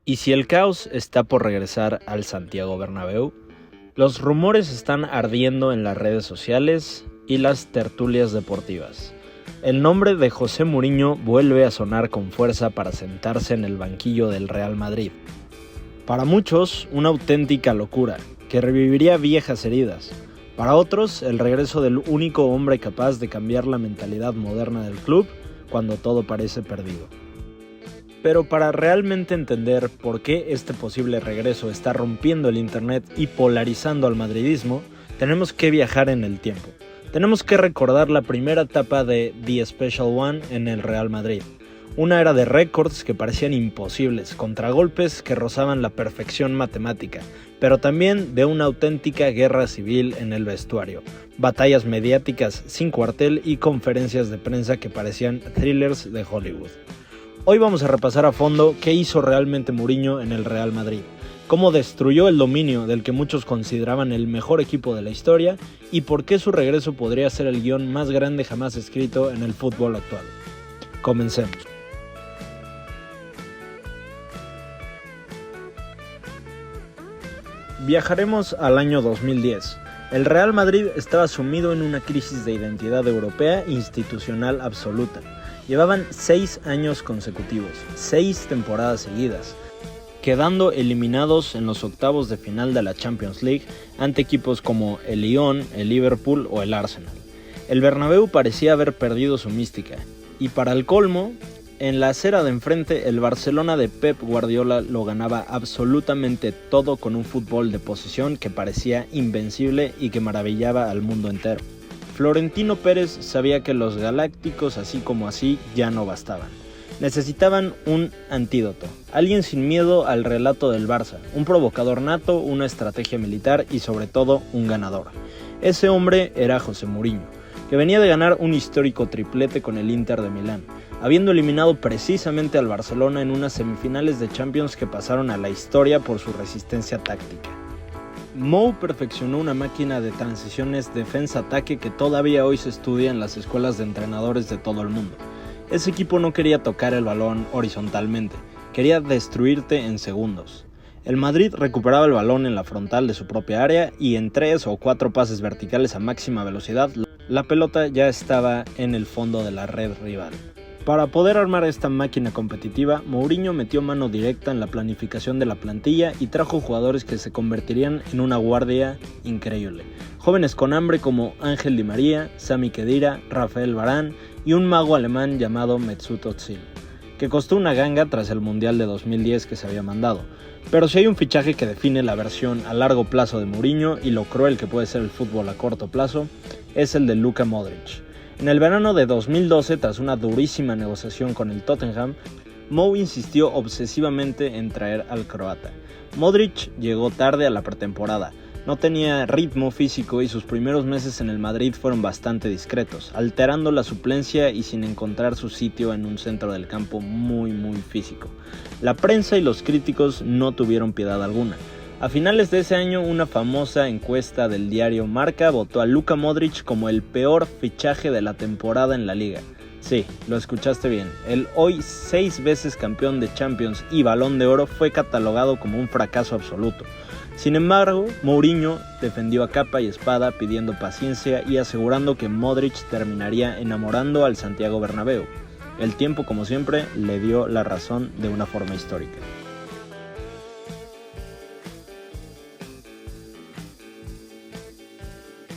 Y si el caos está por regresar al Santiago Bernabéu, los rumores están ardiendo en las redes sociales y las tertulias deportivas. El nombre de José Mourinho vuelve a sonar con fuerza para sentarse en el banquillo del Real Madrid. Para muchos, una auténtica locura, que reviviría viejas heridas. Para otros, el regreso del único hombre capaz de cambiar la mentalidad moderna del club cuando todo parece perdido. Pero para realmente entender por qué este posible regreso está rompiendo el internet y polarizando al madridismo, tenemos que viajar en el tiempo. Tenemos que recordar la primera etapa de The Special One en el Real Madrid. Una era de récords que parecían imposibles, contragolpes que rozaban la perfección matemática, pero también de una auténtica guerra civil en el vestuario, batallas mediáticas sin cuartel y conferencias de prensa que parecían thrillers de Hollywood. Hoy vamos a repasar a fondo qué hizo realmente Mourinho en el Real Madrid, cómo destruyó el dominio del que muchos consideraban el mejor equipo de la historia y por qué su regreso podría ser el guión más grande jamás escrito en el fútbol actual. Comencemos. Viajaremos al año 2010. El Real Madrid estaba sumido en una crisis de identidad europea institucional absoluta. Llevaban 6 años consecutivos, 6 temporadas seguidas, quedando eliminados en los octavos de final de la Champions League ante equipos como el Lyon, el Liverpool o el Arsenal. El Bernabéu parecía haber perdido su mística, y para el colmo, en la acera de enfrente el Barcelona de Pep Guardiola lo ganaba absolutamente todo con un fútbol de posesión que parecía invencible y que maravillaba al mundo entero. Florentino Pérez sabía que los galácticos así como así ya no bastaban. Necesitaban un antídoto, alguien sin miedo al relato del Barça, un provocador nato, una estrategia militar y sobre todo un ganador. Ese hombre era José Mourinho, que venía de ganar un histórico triplete con el Inter de Milán, habiendo eliminado precisamente al Barcelona en unas semifinales de Champions que pasaron a la historia por su resistencia táctica. Mou perfeccionó una máquina de transiciones defensa-ataque que todavía hoy se estudia en las escuelas de entrenadores de todo el mundo. Ese equipo no quería tocar el balón horizontalmente, quería destruirte en segundos. El Madrid recuperaba el balón en la frontal de su propia área y en 3 o 4 pases verticales a máxima velocidad, la pelota ya estaba en el fondo de la red rival. Para poder armar esta máquina competitiva, Mourinho metió mano directa en la planificación de la plantilla y trajo jugadores que se convertirían en una guardia increíble. Jóvenes con hambre como Ángel Di María, Sami Khedira, Rafael Varane y un mago alemán llamado Mesut Özil, que costó una ganga tras el Mundial de 2010 que se había mandado. Pero si hay un fichaje que define la versión a largo plazo de Mourinho y lo cruel que puede ser el fútbol a corto plazo, es el de Luka Modric. En el verano de 2012, tras una durísima negociación con el Tottenham, Mou insistió obsesivamente en traer al croata. Modric llegó tarde a la pretemporada, no tenía ritmo físico y sus primeros meses en el Madrid fueron bastante discretos, alterando la suplencia y sin encontrar su sitio en un centro del campo muy físico. La prensa y los críticos no tuvieron piedad alguna. A finales de ese año, una famosa encuesta del diario Marca votó a Luka Modric como el peor fichaje de la temporada en la liga. Sí, lo escuchaste bien. El hoy 6 veces campeón de Champions y Balón de Oro fue catalogado como un fracaso absoluto. Sin embargo, Mourinho defendió a capa y espada pidiendo paciencia y asegurando que Modric terminaría enamorando al Santiago Bernabéu. El tiempo, como siempre, le dio la razón de una forma histórica.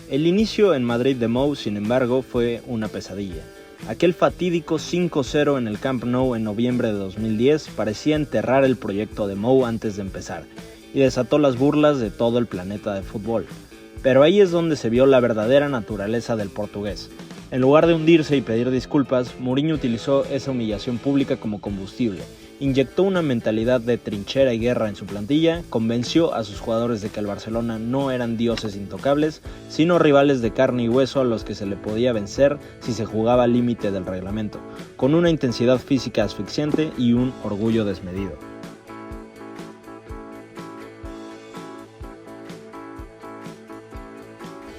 El inicio en Madrid de Mou, sin embargo, fue una pesadilla. Aquel fatídico 5-0 en el Camp Nou en noviembre de 2010 parecía enterrar el proyecto de Mou antes de empezar, y desató las burlas de todo el planeta de fútbol. Pero ahí es donde se vio la verdadera naturaleza del portugués. En lugar de hundirse y pedir disculpas, Mourinho utilizó esa humillación pública como combustible. Inyectó una mentalidad de trinchera y guerra en su plantilla, convenció a sus jugadores de que el Barcelona no eran dioses intocables, sino rivales de carne y hueso a los que se le podía vencer si se jugaba al límite del reglamento, con una intensidad física asfixiante y un orgullo desmedido.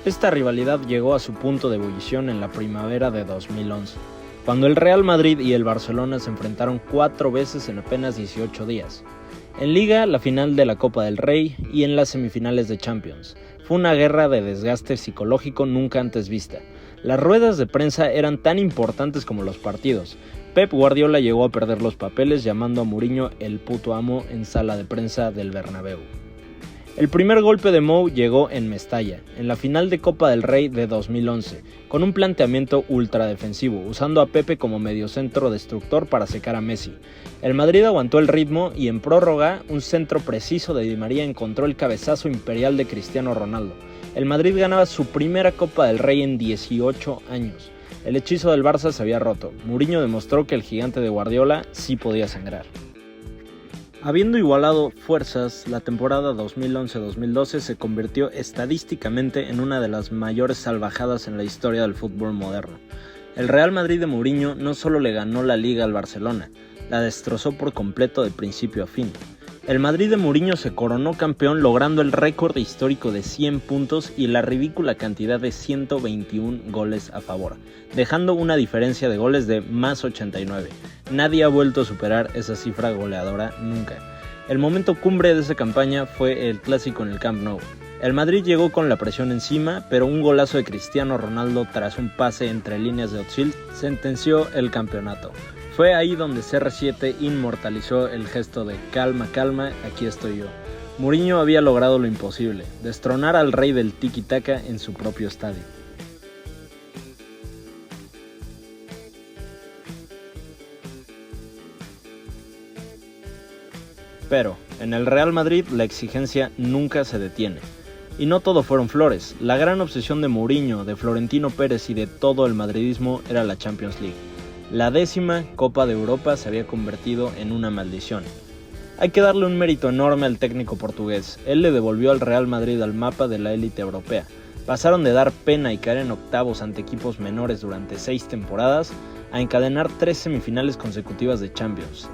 Esta rivalidad llegó a su punto de ebullición en la primavera de 2011. Cuando el Real Madrid y el Barcelona se enfrentaron 4 veces en apenas 18 días. En Liga, la final de la Copa del Rey y en las semifinales de Champions. Fue una guerra de desgaste psicológico nunca antes vista. Las ruedas de prensa eran tan importantes como los partidos. Pep Guardiola llegó a perder los papeles llamando a Mourinho el puto amo en sala de prensa del Bernabéu. El primer golpe de Mou llegó en Mestalla, en la final de Copa del Rey de 2011, con un planteamiento ultradefensivo, usando a Pepe como mediocentro destructor para secar a Messi. El Madrid aguantó el ritmo y en prórroga, un centro preciso de Di María encontró el cabezazo imperial de Cristiano Ronaldo. El Madrid ganaba su primera Copa del Rey en 18 años. El hechizo del Barça se había roto. Mourinho demostró que el gigante de Guardiola sí podía sangrar. Habiendo igualado fuerzas, la temporada 2011-2012 se convirtió estadísticamente en una de las mayores salvajadas en la historia del fútbol moderno. El Real Madrid de Mourinho no solo le ganó la Liga al Barcelona, la destrozó por completo de principio a fin. El Madrid de Mourinho se coronó campeón logrando el récord histórico de 100 puntos y la ridícula cantidad de 121 goles a favor, dejando una diferencia de goles de más 89. Nadie ha vuelto a superar esa cifra goleadora nunca. El momento cumbre de esa campaña fue el clásico en el Camp Nou. El Madrid llegó con la presión encima, pero un golazo de Cristiano Ronaldo tras un pase entre líneas de Özil sentenció el campeonato. Fue ahí donde CR7 inmortalizó el gesto de calma, calma, aquí estoy yo. Mourinho había logrado lo imposible, destronar al rey del tiki-taka en su propio estadio. Pero, en el Real Madrid la exigencia nunca se detiene. Y no todo fueron flores, la gran obsesión de Mourinho, de Florentino Pérez y de todo el madridismo era la Champions League. La 10ª Copa de Europa se había convertido en una maldición. Hay que darle un mérito enorme al técnico portugués, él le devolvió al Real Madrid al mapa de la élite europea. Pasaron de dar pena y caer en octavos ante equipos menores durante 6 temporadas a encadenar 3 semifinales consecutivas de Champions.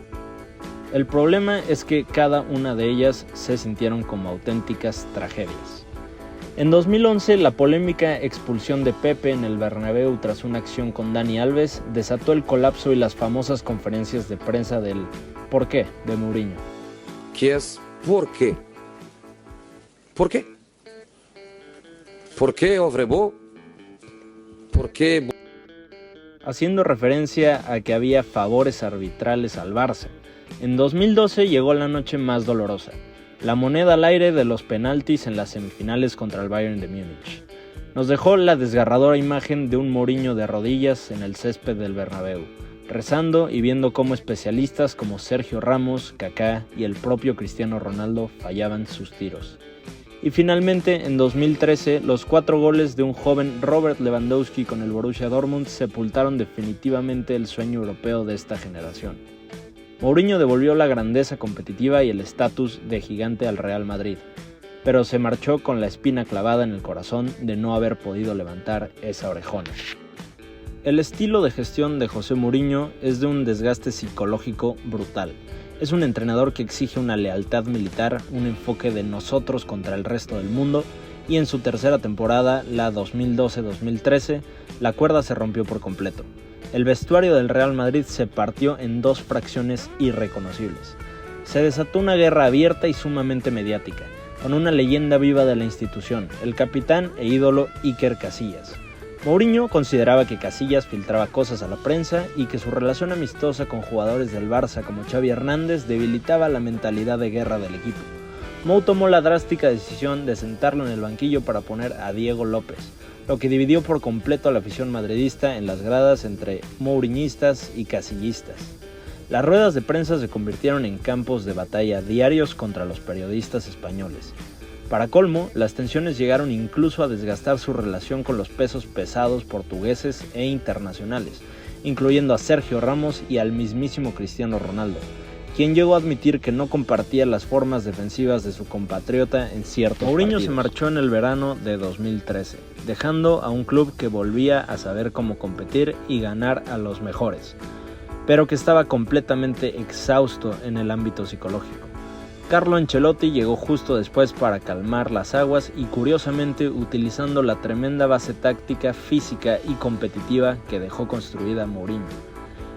El problema es que cada una de ellas se sintieron como auténticas tragedias. En 2011, la polémica expulsión de Pepe en el Bernabéu tras una acción con Dani Alves desató el colapso y las famosas conferencias de prensa del ¿por qué? De Mourinho. Que es ¿por qué? ¿Por qué? ¿Por qué Ovrebo? ¿Por qué? Haciendo referencia a que había favores arbitrales al Barça. En 2012 llegó la noche más dolorosa. La moneda al aire de los penaltis en las semifinales contra el Bayern de Múnich. Nos dejó la desgarradora imagen de un Mourinho de rodillas en el césped del Bernabéu, rezando y viendo cómo especialistas como Sergio Ramos, Kaká y el propio Cristiano Ronaldo fallaban sus tiros. Y finalmente, en 2013, los 4 goles de un joven Robert Lewandowski con el Borussia Dortmund sepultaron definitivamente el sueño europeo de esta generación. Mourinho devolvió la grandeza competitiva y el estatus de gigante al Real Madrid, pero se marchó con la espina clavada en el corazón de no haber podido levantar esa orejona. El estilo de gestión de José Mourinho es de un desgaste psicológico brutal. Es un entrenador que exige una lealtad militar, un enfoque de nosotros contra el resto del mundo, y en su tercera temporada, la 2012-2013, la cuerda se rompió por completo. El vestuario del Real Madrid se partió en 2 fracciones irreconocibles. Se desató una guerra abierta y sumamente mediática, con una leyenda viva de la institución, el capitán e ídolo Iker Casillas. Mourinho consideraba que Casillas filtraba cosas a la prensa y que su relación amistosa con jugadores del Barça como Xavi Hernández debilitaba la mentalidad de guerra del equipo. Mou tomó la drástica decisión de sentarlo en el banquillo para poner a Diego López, lo que dividió por completo a la afición madridista en las gradas entre mouriñistas y casillistas. Las ruedas de prensa se convirtieron en campos de batalla diarios contra los periodistas españoles. Para colmo, las tensiones llegaron incluso a desgastar su relación con los pesos pesados portugueses e internacionales, incluyendo a Sergio Ramos y al mismísimo Cristiano Ronaldo, quien llegó a admitir que no compartía las formas defensivas de su compatriota en ciertos Mourinho partidos. Se marchó en el verano de 2013, dejando a un club que volvía a saber cómo competir y ganar a los mejores, pero que estaba completamente exhausto en el ámbito psicológico. Carlo Ancelotti llegó justo después para calmar las aguas y curiosamente utilizando la tremenda base táctica, física y competitiva que dejó construida Mourinho.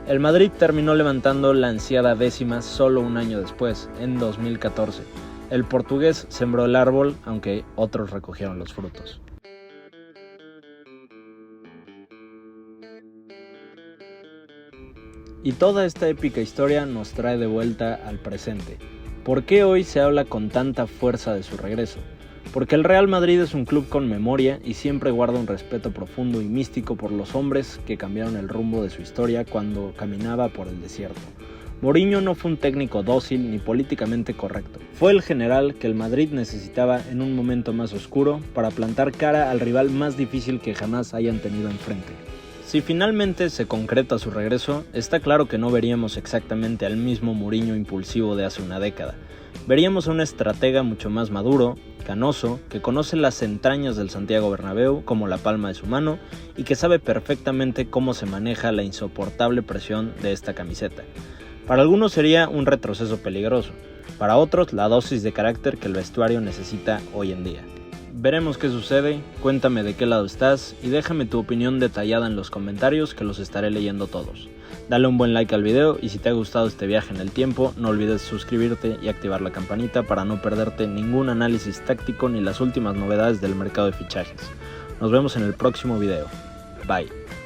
El Madrid terminó levantando la ansiada décima solo un año después, en 2014. El portugués sembró el árbol, aunque otros recogieron los frutos. Y toda esta épica historia nos trae de vuelta al presente. ¿Por qué hoy se habla con tanta fuerza de su regreso? Porque el Real Madrid es un club con memoria y siempre guarda un respeto profundo y místico por los hombres que cambiaron el rumbo de su historia cuando caminaba por el desierto. Mourinho no fue un técnico dócil ni políticamente correcto. Fue el general que el Madrid necesitaba en un momento más oscuro para plantar cara al rival más difícil que jamás hayan tenido enfrente. Si finalmente se concreta su regreso, está claro que no veríamos exactamente al mismo Mourinho impulsivo de hace una década. Veríamos a un estratega mucho más maduro, canoso, que conoce las entrañas del Santiago Bernabéu como la palma de su mano y que sabe perfectamente cómo se maneja la insoportable presión de esta camiseta. Para algunos sería un retroceso peligroso, para otros la dosis de carácter que el vestuario necesita hoy en día. Veremos qué sucede, cuéntame de qué lado estás y déjame tu opinión detallada en los comentarios que los estaré leyendo todos. Dale un buen like al video y si te ha gustado este viaje en el tiempo, no olvides suscribirte y activar la campanita para no perderte ningún análisis táctico ni las últimas novedades del mercado de fichajes. Nos vemos en el próximo video. Bye.